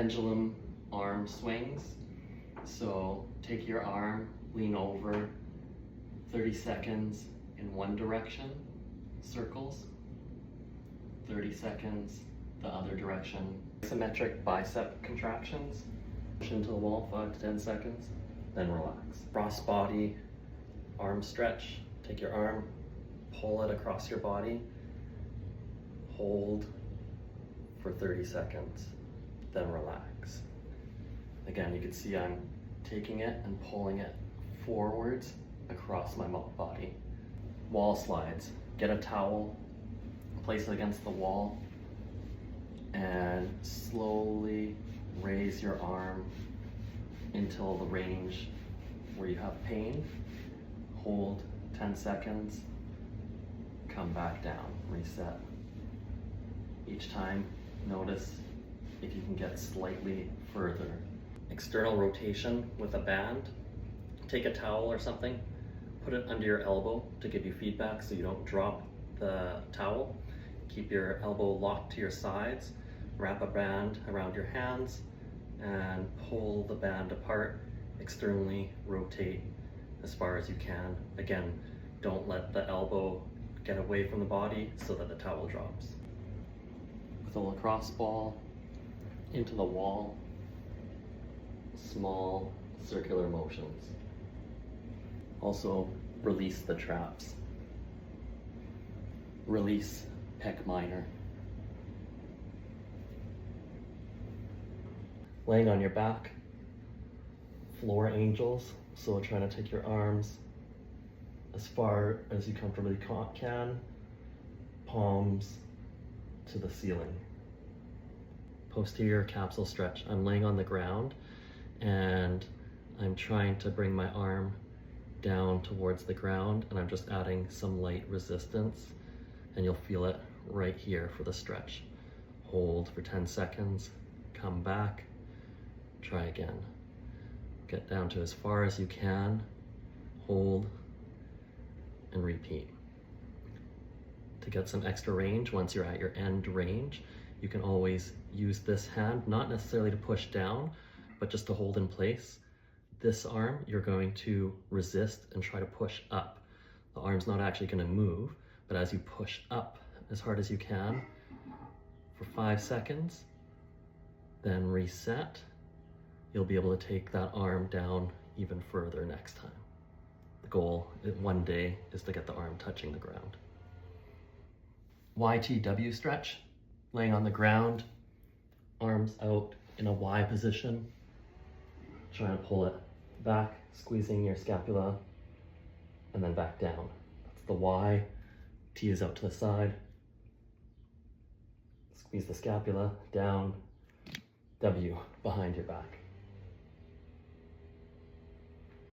pendulum arm swings. So take your arm, lean over, 30 seconds in one direction, circles, 30 seconds the other direction. Isometric bicep contractions, push into the wall 5 to 10 seconds, then relax. Cross body arm stretch, take your arm, pull it across your body, hold for 30 seconds, then relax. Again, you can see I'm taking it and pulling it forwards across my body. Wall slides. Get a towel, place it against the wall, and slowly raise your arm until the range where you have pain. Hold 10 seconds, come back down, reset. Each time, notice if you can get slightly further. External rotation with a band. Take a towel or something, put it under your elbow to give you feedback so you don't drop the towel. Keep your elbow locked to your sides, wrap a band around your hands, and pull the band apart. Externally rotate as far as you can. Again, don't let the elbow get away from the body so that the towel drops. With a lacrosse ball into the wall, small circular motions. Also, release the traps. Release pec minor. Laying on your back, floor angels. So trying to take your arms as far as you comfortably can, palms to the ceiling. Posterior capsule stretch. I'm laying on the ground and I'm trying to bring my arm down towards the ground, and I'm just adding some light resistance, and you'll feel it right here for the stretch. Hold for 10 seconds, come back, try again. Get down to as far as you can, hold, and repeat. To get some extra range, once you're at your end range, you can always use this hand, not necessarily to push down, but just to hold in place. This arm, you're going to resist and try to push up. The arm's not actually going to move, but as you push up as hard as you can for 5 seconds, then reset, you'll be able to take that arm down even further next time. The goal one day is to get the arm touching the ground. YTW stretch, laying on the ground, arms out in a Y position, trying to pull it back, squeezing your scapula, and then back down. That's the Y. T is out to the side. Squeeze the scapula down. W behind your back.